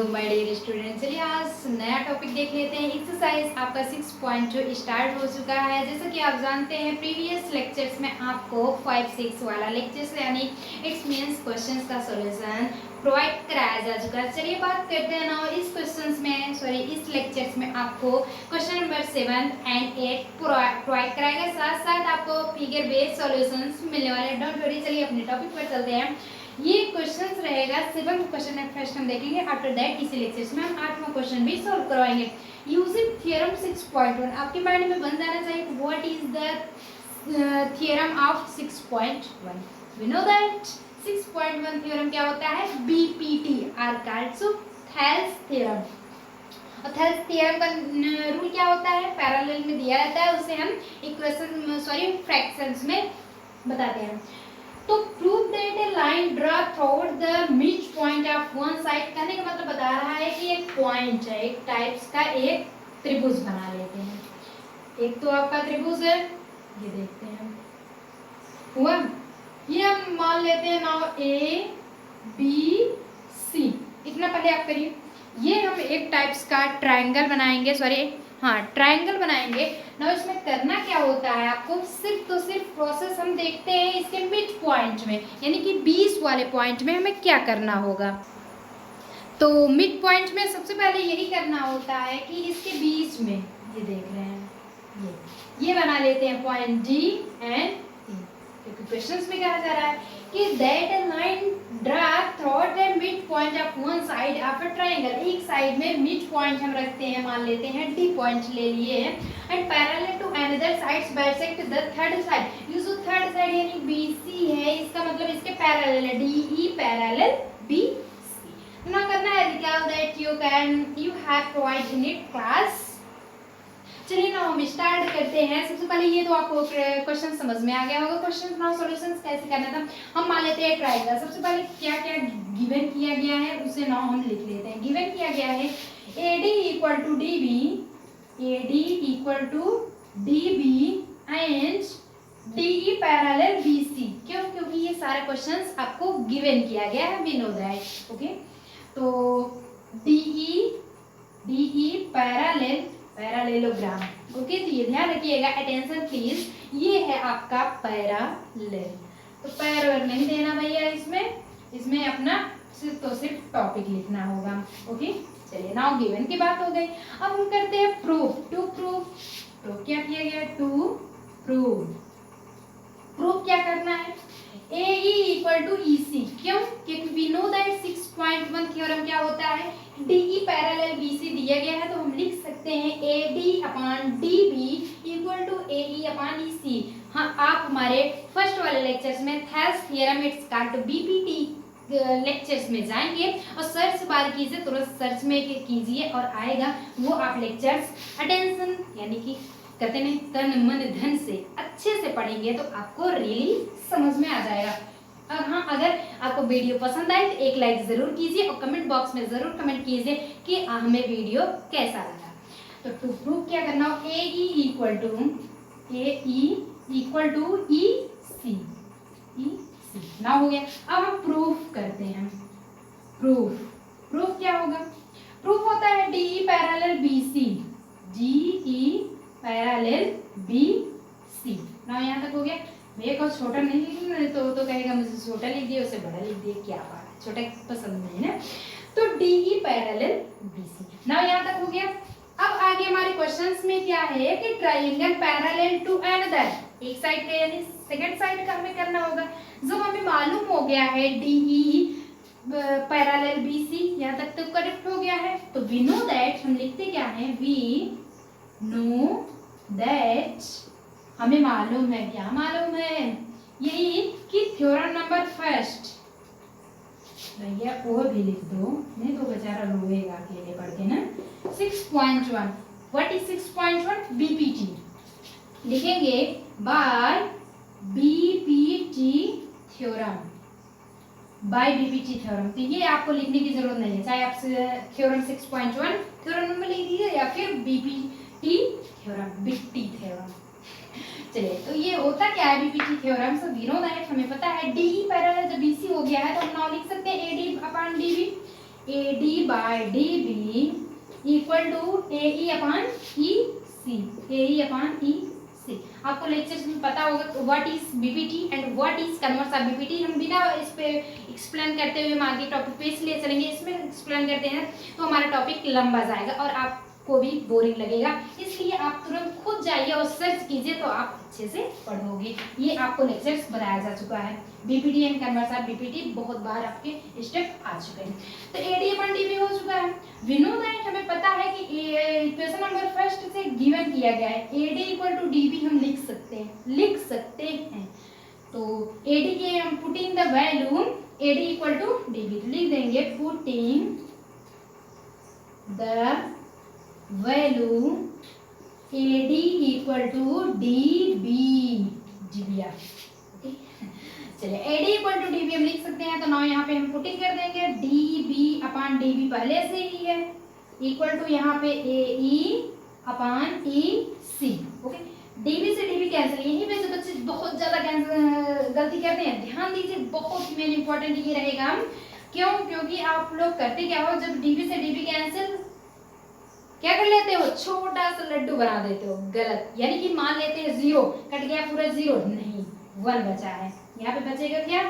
My dear student, चलिए आज नया टॉपिक देख लेते हैं। एक्सरसाइज आपका 6.2 स्टार्ट हो चुका है। जैसा कि आप जानते हैं प्रीवियस लेक्चर्स में आपको 5-6 वाला लेक्चर्स यानी इट्स मीन्स क्वेश्चंस का सॉल्यूशन प्रोवाइड कराया जा चुका है। चलिए बात करते हैं ना इस क्वेश्चंस में इस लेक्चर्स में आपको क्वेश्चन नंबर 7 एंड 8 प्रोवाइड कराएगा, साथ साथ आपको फिगर बेस्ड सॉल्यूशंस मिलने वाले हैं। डोंट वरी, चलिए अपने टॉपिक पर चलते हैं। ये क्वेश्चंस रहेगा 7th क्वेश्चन है, फर्स्ट हम देखेंगे। आफ्टर दैट इसी लेक्चर्स में हम 8वां क्वेश्चन भी सॉल्व करवाएंगे यूजिंग थ्योरम 6.1। आपके माइंड में बन जाना चाहिए what is the theorem of 6.1। We know that 6.1 theorem क्या होता है? BPT are called Thales theorem. और थेल्स थ्योरम का रूल क्या होता है? पैरेलल में दिया रहता है, उसे हम इक्वेशन फ्रैक्शंस में बताते हैं। तो prove that A line draw throughout the mid point of one side, कहने का मतलब बता रहा है कि एक पॉइंट है, एक टाइप्स का एक त्रिभुज बना लेते हैं। एक तो आपका त्रिभुज है, ये देखते हैं हुआ, ये हम मान लेते हैं नाउ ए बी सी। इतना पहले आप करिए, ये हम एक टाइप्स का ट्रायंगल बनाएंगे, ट्रायंगल बनाएंगे ना। इसमें करना क्या होता है आपको? सिर्फ प्रोसेस हम देखते हैं इसके मिड पॉइंट में, यानी कि 20 वाले पॉइंट में हमें क्या करना होगा। तो मिड पॉइंट में सबसे पहले यही करना होता है कि इसके बीच में ये देख रहे हैं, ये बना लेते हैं पॉइंट डी एंड ई, क्योंकि क्वेश्चंस में कहा जा रहा है कि that A line draw throughout the mid point of one side of a triangle. एक साइड में मिड पॉइंट हम रखते हैं, मान लेते हैं डी पॉइंट ले लिए हैं, and parallel to another sides bisect the third side. ये जो थर्ड साइड यानी बीसी है, इसका मतलब इसके पैरेलल है, डीई पैरेलल बीसी। ना करना है recall that you have provide in it class. चलिए ना हम स्टार्ट करते हैं। सबसे पहले ये तो आपको क्वेश्चन समझ में आ गया होगा। क्वेश्चन ना सॉल्यूशंस कैसे करना था, हम मान लेते हैं ट्रायंगल। सबसे पहले क्या क्या गिवन किया गया है उसे ना हम लिख लेते हैं। गिवन किया गया है AD equal to DB, AD equal to DB and DE parallel BC। क्यों? क्योंकि ये सारे क्वेश्चंस आपको गिवन किया गया है, वी नो दैट। ओके, तो DE पैरेललोग्राम। ओके, तो ये ध्यान रखिएगा, अटेंशन प्लीज। ये है आपका पैरेलल, तो पैरेलल नहीं देना भैया, इसमें अपना सिर्फ टॉपिक लिखना होगा। ओके, चलिए नाउ गिवन की बात हो गई। अब हम करते हैं प्रूफ। टू प्रूफ क्या किया गया? टू प्रूफ क्या करना है? AE equal to EC। क्यों? क्योंकि वी नो दैट 6.1 थ्योरम क्या होता है? DE पैरेलल BC दिया गया है, तो हम लिख सकते हैं AD upon DB equal to AE upon EC। हाँ, आप हमारे फर्स्ट वाले लेक्चर्स में Thales theorem it's called BPT lectures में जाएंगे और सर्च बार कीजिए, तुरंत सर्च में कीजिए और आएगा वो आप लेक्चर्स अटेंशन यानी कि कहते हैं तन मन धन से अच्छे से पढ़ेंगे तो आपको रियली समझ में आ जाएगा। और हाँ, अगर आपको वीडियो पसंद आए तो एक लाइक जरूर कीजिए और कमेंट बॉक्स में जरूर कमेंट कीजिए कि हमें वीडियो कैसा लगा। तो टू प्रूव क्या करना हो? AE इक्वल टू EC ना हो गया। अब हम प्रूफ करते हैं। प्रूफ क्या होगा? प्रूफ होता है DE parallel BC, DE parallel BC। ना यहाँ तक हो गया भैया। को छोटा नहीं लिखना तो कहेगा मुझे छोटा लिख दिया, उसे बड़ा लिख दिया, क्या बात है, छोटा पसंद नहीं है ना। तो DE पैरेलल BC ना यहाँ तक हो गया। अब आगे हमारे क्वेश्चंस में क्या है कि ट्रायंगल पैरेलल टू अनदर, एक साइड का यानी सेकंड साइड का हमें करना होगा। जो हमें मालूम हो गया है DE पैरेलल BC, यहाँ तक तो करेक्ट हो गया है। तो वी नो दैट हम लिखते क्या है? वी नो दैट, हमें मालूम है, क्या मालूम है? यही कि थ्योरम नंबर फर्स्ट, भैया वो भी लिख दो, नहीं तो बेचारा रोएगा अकेले पढ़ के ना। 6.1 व्हाट इज 6.1? बीपीटी लिखेंगे बाय बीपीटी थ्योरम, तो ये आपको लिखने की जरूरत नहीं है, चाहे आप थ्योरम 6.1 थ्योरम नंबर लिख दीजिए या फिर बीपीटी थ्योरम, बिट्टी थ्योरम। चलिए, तो ये होता क्या है BPT theorem? So we know that, हमें पता है DE पैरेलल जब BC हो गया है तो हम नाउ लिख सकते हैं AD upon DB। AD by DB equal to AE upon EC, AE upon EC। आपको लेक्चर्स में पता होगा what is BPT and what is converse of BPT। हम बिना इस पे एक्सप्लेन करते हुए हम आगे टॉपिक पे इसलिए चलेंगे, इसमें एक्सप्लेन करते हैं तो हमारा टॉपिक लंबा जाएगा और आपको भी बोरिंग लगेगा, इसलिए आप तुरंत खुद जाइए और सर्च कीजिए तो आप अच्छे से पढ़ोगे। ये आपको लेक्चर्स बताया जा चुका है, BPT and converse of BPT बहुत बार आपके स्टेप आ चुके हैं। तो AD अपॉन DB हो चुका है। वी नो दैट, हमें पता है कि इक्वेशन नंबर फर्स्ट से गिवन किया गया है AD इक्वल टू DB हम लिख सकते हैं। तो AD के हम putting the value AD equal to DB लिख देंगे, putting the value AD equal to DB, चलिए AD इक्वल टू DB हम लिख सकते हैं। तो नाउ यहाँ पे हम पुटिंग कर देंगे, DB अपॉन DB पहले से ही है इक्वल टू यहाँ पे AE upon EC। Okay, DB से DB कैंसिल, यहीं पे जो बच्चे बहुत ज्यादा गलती करते हैं, ध्यान दीजिए, बहुत मेन इंपॉर्टेंट ये रहेगा। क्यों? क्योंकि आप लोग करते क्या हो, जब DB से DB कैंसिल क्या कर लेते हो, छोटा सा लड्डू बना देते हो। गलत, यानी कि मान लेते हैं 0 कट गया, पूरा 0 नहीं, 1 बचा है, यहाँ पे बचेगा क्या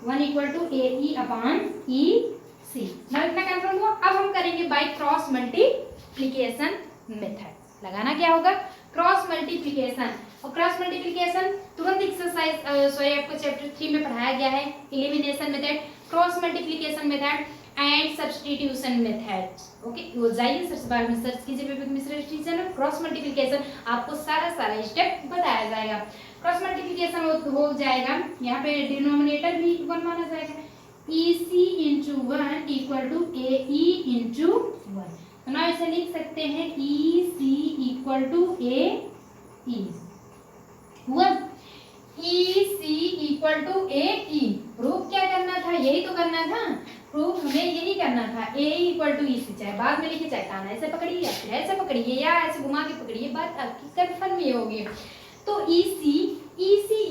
1 equal to AE upon EC। ना इतना कंफर्म हुआ। अब हम करेंगे बाय क्रॉस मल्टीप्लिकेशन मेथड। लगाना क्या होगा, क्रॉस मल्टीप्लिकेशन। और क्रॉस मल्टीप्लिकेशन तुरंत एक्सरसाइज आपको चैप्टर 3 में पढ़ाया गया है, elimination method, cross multiplication method and substitution method. Okay, वो जाइए सर्च बार में सर्च कीजिए विवेक मिश्रा टीचर में क्रॉस मल्टीप्लिकेशन, आपको सारा स्टेप बताया जाएगा। क्रॉस मल्टीप्लिकेशन हो जाएगा, यहाँ पे डिनोमिनेटर भी 1 माना जाएगा, EC into 1 equal to AE into 1। तो ना इसे लिख सकते हैं EC इक्वल टू AE, हुआ EC equal to AE। Proof क्या करना था, यही तो करना था, प्रूफ हमें यही करना था, AE इक्वल टू EC। चाहे बाद में लिखिए, चाहे कान ऐसे पकड़िए या फिर ऐसे पकड़िए या ऐसे घुमा के पकड़िए, बात आपकी कंफर्म ही होगी। तो EC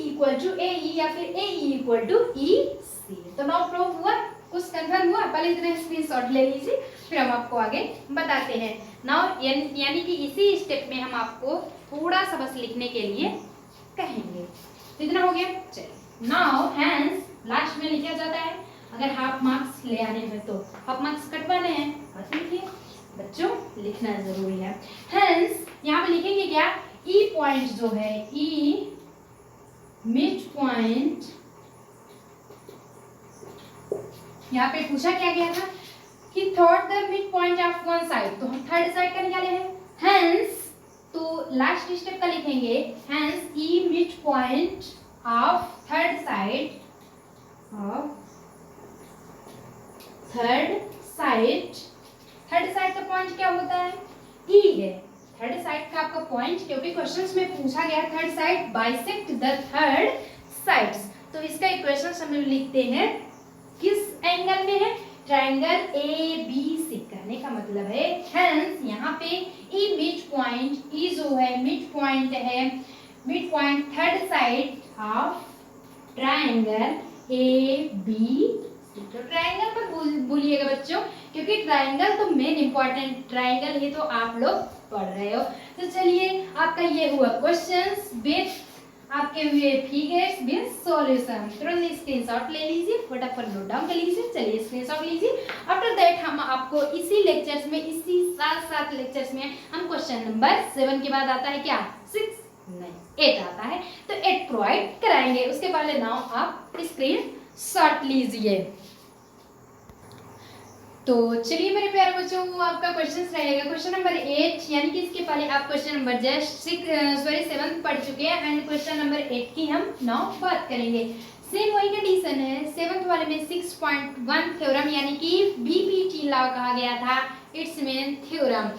इक्वल टू AE या फिर AE इक्वल टू EC। तो नाउ प्रूफ हुआ, कुछ कंफर्म हुआ। पहले इतना स्क्रीनशॉट ले लीजिए, फिर हम आपको आगे बताते हैं। नाउ यानी कि इसी स्टेप में हम आपको थोड़ा सा बस लिखने के लिए कहेंगे। तो इतना हो गया। चलिए, नाउ हैंस लास्ट में लिखा जाता है, अगर हाफ मार्क्स ले आने में तो हाफ मार्क्स कटवाने हैं, बस लिखिए बच्चों, लिखना जरूरी है। हैंस यहाँ पे लिखेंगे क्या, ई पॉइंट जो है, ई मिड पॉइंट, यहाँ पे पूछा क्या गया था कि third the mid point of one side, तो हम थर्ड साइड का निकाले हैं। हैंस तो लास्ट स्टेप का लिखेंगे, hence E mid point of third side third side का पॉइंट क्या होता है, ई है। थर्ड साइड का आपका पॉइंट, क्योंकि क्वेश्चंस में पूछा गया third side bisect the third sides, तो इसका इक्वेशन हम लिखते हैं किस एंगल में है, ट्रायंगल ABC। कहने का मतलब है हेंस यहाँ पे ई मिड पॉइंट, ई जो है मिड पॉइंट है, mid point third side of triangle ABC। तो ट्रायंगल पर भूलिएगा बच्चों, क्योंकि ट्रायंगल तो मेन इंपॉर्टेंट, ट्रायंगल ही तो आप लोग पढ़ रहे हो। तो चलिए, आपका ये हुआ क्वेश्चंस विथ आपके हुए फिगर्स विथ सॉल्यूशन। तुरंत स्क्रीनशॉट ले लीजिए, फटाफट नोट डाउन कर लीजिए। चलिए स्क्रीनशॉट लीजिए। आफ्टर दैट हम आपको इसी लेक्चर्स में, इसी साथ लेक्चर्स में हम क्वेश्चन नंबर 7 के बाद आता है क्या, 6 नहीं 8 आता है, तो 8 प्रोवाइड कराएंगे। उसके पहले नाउ आप स्क्रीनशॉट लीजिए। तो चलिए मेरे प्यारे बच्चों, आपका क्वेश्चन रहेगा क्वेश्चन नंबर 8, यानी कि इसके पहले आप क्वेश्चन नंबर 7 पढ़ चुके हैं एंड क्वेश्चन नंबर 8 की हम नाउ बात करेंगे। सेम वही कंडीशन है, 7th वाले में 6.1 थ्योरम, यानी कि BPT लॉ कहा गया था, इट्स मेन थ्योरम।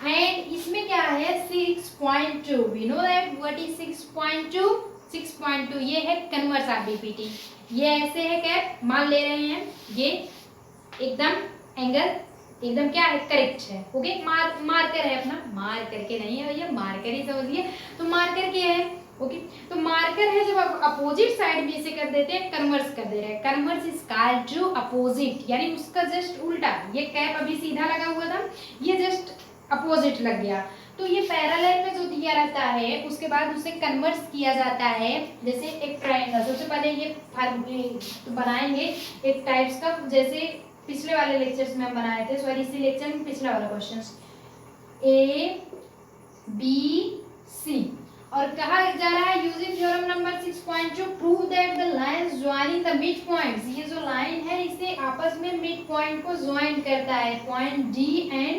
एंड इसमें क्या है 6.2, we know that what is 6.2। 6.2 ये है कन्वर्स ऑफ BPT। ये ऐसे है, क्या मान ले रहे हैं, ये एकदम एंगल एकदम क्या है, करेक्ट है। ओके, मार्कर है अपना, मार करके नहीं है भैया, मार्कर ही समझिए। तो मार्कर क्या है, ओके, तो मार्कर है जब आप अपोजिट साइड में इसे कर देते हैं, कन्वर्स कर दे रहे हैं। कन्वर्स इज कॉल्ड जो अपोजिट, यानी उसका जस्ट उल्टा। ये कैप अभी सीधा लगा हुआ था, ये जस्ट अपोजिट लग गया। तो ये पैरेलल में जो दिया रहता है उसके बाद उसे कन्वर्स किया जाता है। जैसे एक ट्रायंगल, सबसे पहले ये तो बनाएंगे एक टाइप्स का, जैसे पिछले वाले लेक्चर्स में हम बनाए थे, सॉरी इसी लेक्चर में पिछला वाला क्वेश्चन, ए बी सी, और कहा जा रहा है using theorem number 6.2 prove that the lines joining the mid points. ये जो लाइन है इसे आपस में मिड पॉइंट को ज्वाइन करता है। पॉइंट डी एंड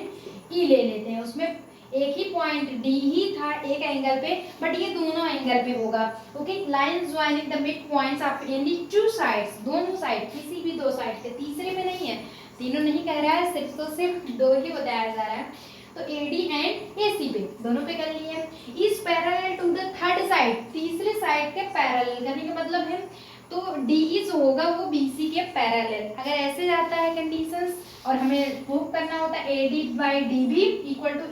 ई ले लेते हैं, उसमें एक ही पॉइंट डी ही था एक एंगल पे, बट ये दोनों एंगल पे होगा। Okay, line joining the mid points of any two sides, दोनों साइड, किसी भी दो साइड के, तीसरे में नहीं है, तीनों नहीं कह रहा है, सिर्फ दो ही बताया जा रहा है। तो AD एंड AC पे, दोनों पे कर लिए। इस parallel to the third side, तीसरे साइड के पैरेलल करने का मतलब है, तो DE जो होगा वो BC के पैरेलल। अगर ऐसे जाता है कंडीशंस और हमें प्रूव करना होता है AD by DB equal to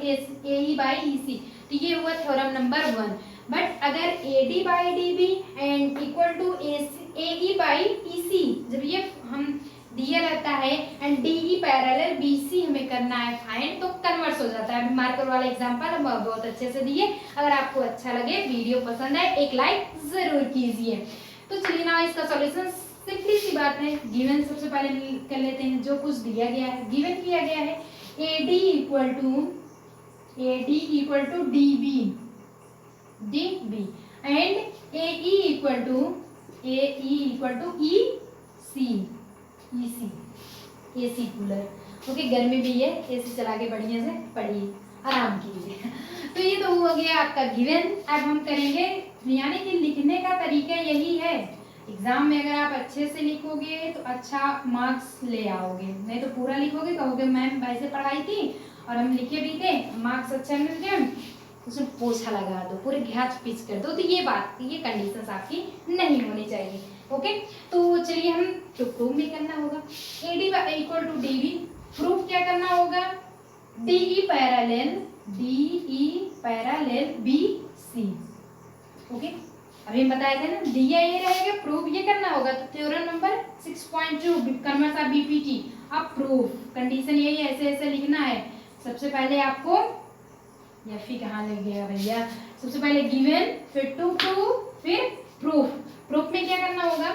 AE by EC, तो ये हुआ थ्योरम नंबर 1। बट अगर AD by DB and equal to AE by EC, जब ये हम दिया रहता है एंड DE पैरेलल BC हमें करना है फाइंड, तो कन्वर्स हो जाता है। अभी मार्कर वाला एग्जांपल हम बहुत अच्छे से दिए। अगर आपको अच्छा लगे, वीडियो पसंद है, एक लाइक जरूर कीजिए। तो चलिए ना इसका सॉल्यूशन, सिंपली सी बात है, गिवन सबसे पहले कर लेते हैं। जो कुछ दिया गया है, गिवन किया गया है AD equal to DB and AE equal to AC cooler. Okay, गर्मी भी है, AC चला के बढ़िया से पढ़िए, आराम कीजिए। तो ये तो हो गया आपका गिवन। अब हम करेंगे, यानी कि लिखने का तरीका यही है। एग्जाम में अगर आप अच्छे से लिखोगे तो अच्छा मार्क्स ले आओगे, नहीं तो पूरा लिखोगे कहोगे मैम वैसे पढ़ाई थी और हम लिखे भी थे, मार्क्स अच्छा मिल गया, उसमें पोछा लगा दो, पूरे घाच पीच कर दो। तो ये बात, ये कंडीशंस आपकी नहीं होनी चाहिए। ओके, तो चलिए हम तो प्रूव भी करना होगा। AD equal to DB, proof क्या करना होगा, DE पैरेलल BC। ओके, अभी हम बताए थे ना, दिया ये रहेगा, प्रूफ ये करना होगा। तो theorem number 6.2 converse of BPT। अब प्रूफ कंडीशन यही ऐसे ऐसे लिखना है। सबसे पहले आपको एफी कहाँ लग गया भैया, सबसे पहले गिवन, फिर टू प्रूफ, फिर प्रूफ। प्रूफ में क्या करना होगा,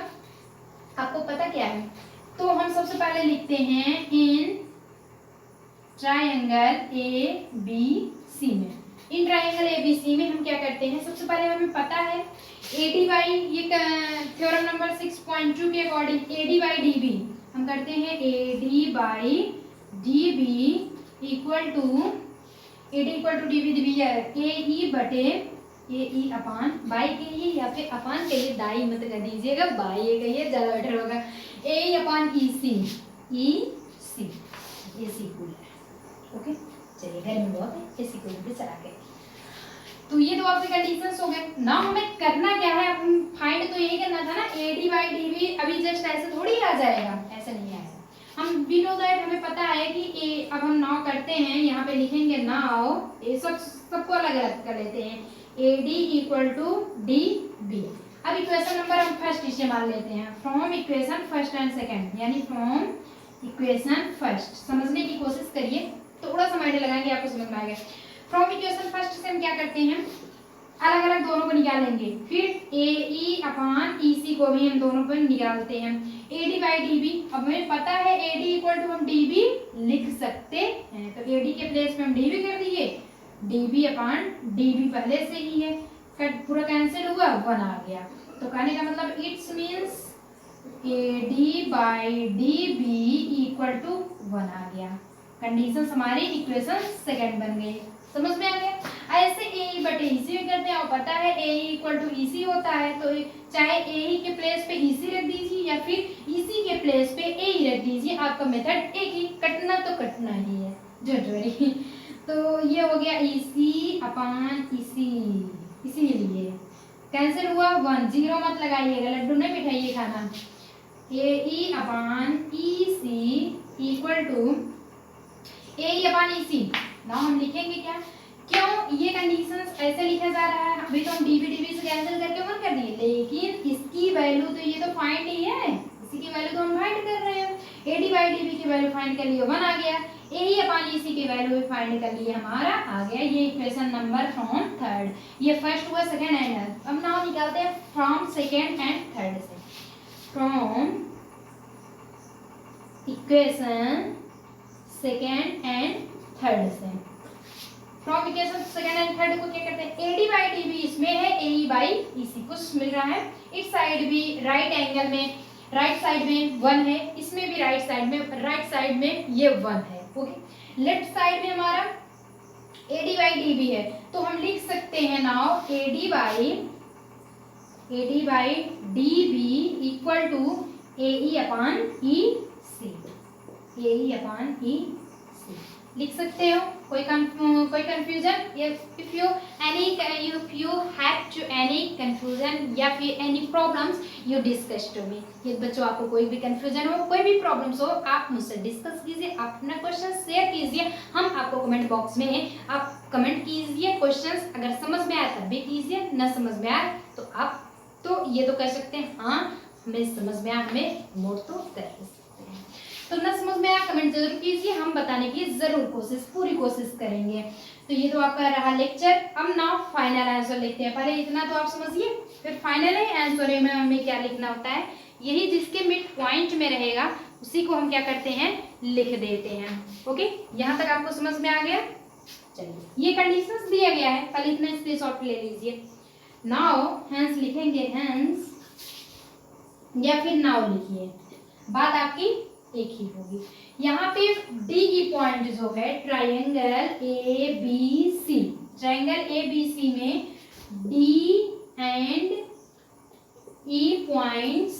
आपको पता क्या है, तो हम सबसे पहले लिखते हैं इन ट्रायंगल ABC में। इन ट्रायंगल ABC में हम क्या करते हैं, सबसे पहले हमें पता है AD बाई, ये थ्योरम नंबर 6.2 के अकॉर्डिंग AD बाई DB हम करते हैं AD by DB equal to DB दिया है AE बटे AE अपान बाई AE, या फिर अपान के लिए दाई मत कर दीजिएगा, बाई ये कहिए ज़्यादा बेटर होगा। AE upon EC cooler. Okay, चलिए गर्मी बहुत है, AC कूलर भी चला गए। तो ये तो आपके कंडीशंस हो गए ना। हमें करना क्या है, हम फाइंड तो यही करना था ना, AD बाई DB। अभी जस्ट ऐसे थोड़ी आ जाएगा, ऐसा नहीं आएगा। हम वी नो दैट, हमें पता है कि अब हम नाउ करते हैं, यहाँ पे लिखेंगे नाउ, ये सबको अलग अलग कर लेते हैं। AD equal to DB। अब इक्वेशन नंबर हम फर्स्ट इस्तेमाल लेते हैं, from equation first and second, यानी फ्रॉम इक्वेशन फर्स्ट। समझने की कोशिश करिए, थोड़ा सा माइंड लगाएंगे आपको समझ में आएगा। फ्रॉम इक्वेशन फर्स्ट से हम क्या करते हैं, अलग अलग दोनों को निकालेंगे, फिर AE अपान EC को भी हम दोनों को निकालते हैं। AD बाई DB, अब हमें पता है AD इक्वल टू हम DB लिख सकते हैं, तो AD के प्लेस पे हम DB कर दिए, DB अपान DB पहले से ही है, कट पूरा कैंसिल हुआ, 1 आ गया। तो कहने का मतलब it's means AD by DB equal to 1 आ गया। कंडीशन हमारी इक्वेशन सेकंड बन गई, समझ में आ गया। ऐसे AE बटे EC में करते हैं, और पता है AE इक्वल टू EC होता है, तो चाहे AE के प्लेस पे EC रख दीजिए या फिर EC के प्लेस पे AE रख दीजिए, आपका मेथड एक ही, कटना तो कटना ही है, जोरी। तो ये हो गया EC अपान EC, इसीलिए कैंसिल हुआ 1, 0 मत लगाइएगा, लड्डू नहीं मिठाइए खाना। AE upon EC equal to A upon इसी ना हम लिखेंगे क्या, क्यों ये कंडीशंस ऐसे लिखा जा रहा है, अभी तो हम डीबी से कैंसिल करके 1 कर दिए, लेकिन इसकी वैल्यू तो ये तो फाइंड ही है, इसी की वैल्यू तो हम फाइंड कर रहे हैं, एडी बाई डीबी की वैल्यू फाइंड कर लिए 1 आ गया, ए अपन इसी की वैल्यू भी फाइंड कर लिए हमारा आ गया, ये इक्वेशन नंबर फ्रॉम थर्ड, ये फर्स्ट हुआ सेकंड एंड, अब नाउ निकालते हैं फ्रॉम सेकंड एंड थर्ड से, from equation second and third से, from equation second and third को क्या करते हैं, एडी बाई डीबी इसमें है, ए बाई इसी कुछ मिल रहा है, इस साइड भी राइट एंगल में राइट साइड में 1 है, इसमें भी राइट साइड में ये 1 है, ओके। लेफ्ट साइड में हमारा एडी बाई डीबी है, तो हम लिख सकते हैं now AD by DB equal to A upon E C, A upon E C लिख सकते हो। कोई confusion, if you have to any confusion या फिर any problems you discuss to me, ये बच्चों आपको कोई भी कंफ्यूजन हो, कोई भी प्रॉब्लम्स हो, आप मुझसे डिस्कस कीजिए, अपना क्वेश्चन शेयर कीजिए, हम आपको कमेंट बॉक्स में आप कमेंट कीजिए, क्वेश्चंस अगर समझ में आया तब भी कीजिए, न समझ में आया तो आप तो ये तो कह सकते हैं हाँ हमें समझ में आया, हमें नोट तो कर सकते हैं, तो न समझ में आया कमेंट जरूर कीजिए, हम बताने की जरूर पूरी कोशिश करेंगे। तो ये तो आपका रहा लेक्चर, अब नाउ फाइनल आंसर लिखते हैं, पहले इतना तो आप समझिए, फिर फाइनल आंसर में हमें क्या लिखना होता है, यही जिसके मिड पॉइंट में रहेगा उसी को हम क्या करते हैं लिख देते हैं, ओके। यहाँ तक आपको समझ में आ गया, चलिए ये कंडीशंस दिया गया है, पहले इतना स्क्रीनशॉट ले लीजिए, नाउ हेंस लिखेंगे, हेंस या फिर नाउ लिखिए, बात आपकी एक ही होगी। यहाँ पे डी की पॉइंट जो है ट्रायंगल ए बी सी में D and E points,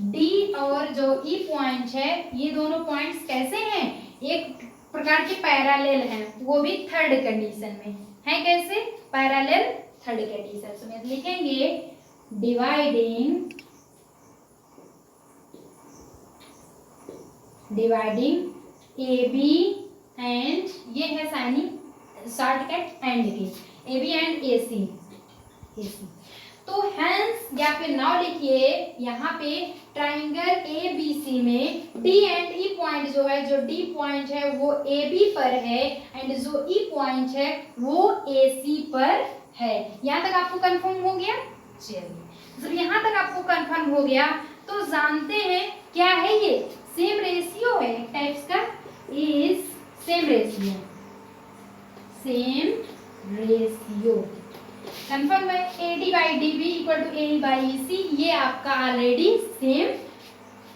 D और जो ई पॉइंट है ये दोनों पॉइंट्स कैसे हैं, एक प्रकार के पैरेलल हैं, वो भी थर्ड कंडीशन में है, कैसे पैरेलल थर्ड कंडीशन में लिखेंगे डिवाइडिंग ए बी एंड ये है साइनिंग शॉर्टकट एंड की ए बी एंड ए सी, तो हेंस या फिर नाउ लिखिए यहाँ पे ट्राइंगल ए बी सी में डी एंड ई पॉइंट जो है, जो डी पॉइंट है वो ए बी पर है एंड जो ई पॉइंट है वो ए सी पर है। यहाँ तक आपको कंफर्म हो गया, चलिए जब यहाँ तक आपको कंफर्म हो गया तो जानते हैं क्या है, ये सेम रेशियो है एक टाइप्स का, इज सेम रेशियो कंफर्म है, A D by D B equal to A by C, ये आपका ऑलरेडी सेम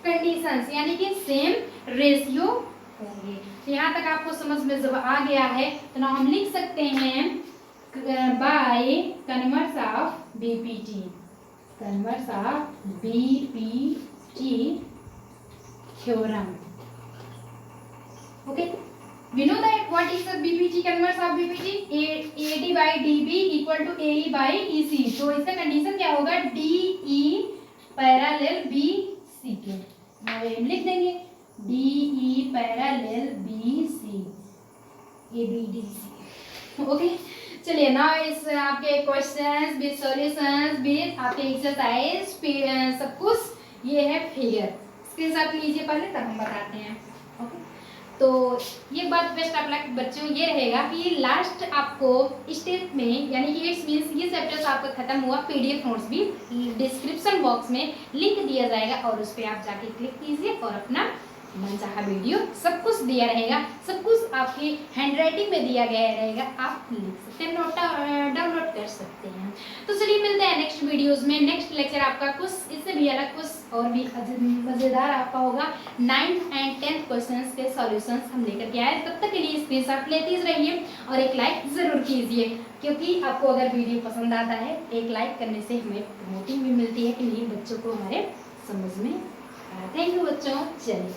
कंडीशंस यानी कि सेम रेशियो होंगे। तो यहाँ तक आपको समझ में जब आ गया है तो ना हम लिख सकते हैं by converse of BPT, theorem. Okay, we know that what is the BPT, converse of BPT, AD by DB equal to AE by EC, तो इसका कंडीशन क्या होगा, DE पैरेलल BC के, हम लिख देंगे DE parallel BC ABDC, okay. चलिए ना इस आपके क्वेश्चंस विद सॉल्यूशंस विद आपके एक्सरसाइज सब कुछ ये है फिगर, स्क्रीनशॉट लीजिए पहले तब हम बताते हैं, ओके। तो ये बात बेस्ट आप लाइक बच्चों ये रहेगा कि लास्ट आपको स्टेप में यानी कि इट्स मींस ये चैप्टर्स आपका खत्म हुआ, पीडीएफ नोट्स भी डिस्क्रिप्शन बॉक्स में लिंक दिया जाएगा और उस पर आप जाके क्लिक कीजिए और अपना मनचाहा वीडियो सब कुछ दिया रहेगा, सब कुछ आपकी हैंडराइटिंग में दिया गया रहेगा, आप लिख सकते हैं, डाउनलोड कर सकते हैं। तो चलिए मिलते हैं नेक्स्ट वीडियोस में, नेक्स्ट लेक्चर आपका कुछ इससे भी अलग कुछ और भी मज़ेदार आपका होगा, 9th एंड 10th क्वेश्चंस के सॉल्यूशंस हम लेकर के आए। तब तक के लिए स्क्रीनशॉट लेते रहिए और एक लाइक ज़रूर कीजिए, क्योंकि आपको अगर वीडियो पसंद आता है एक लाइक करने से हमें प्रमोटिंग भी मिलती है कि नहीं बच्चों को हमारे समझ में। थैंक यू बच्चों, चलिए।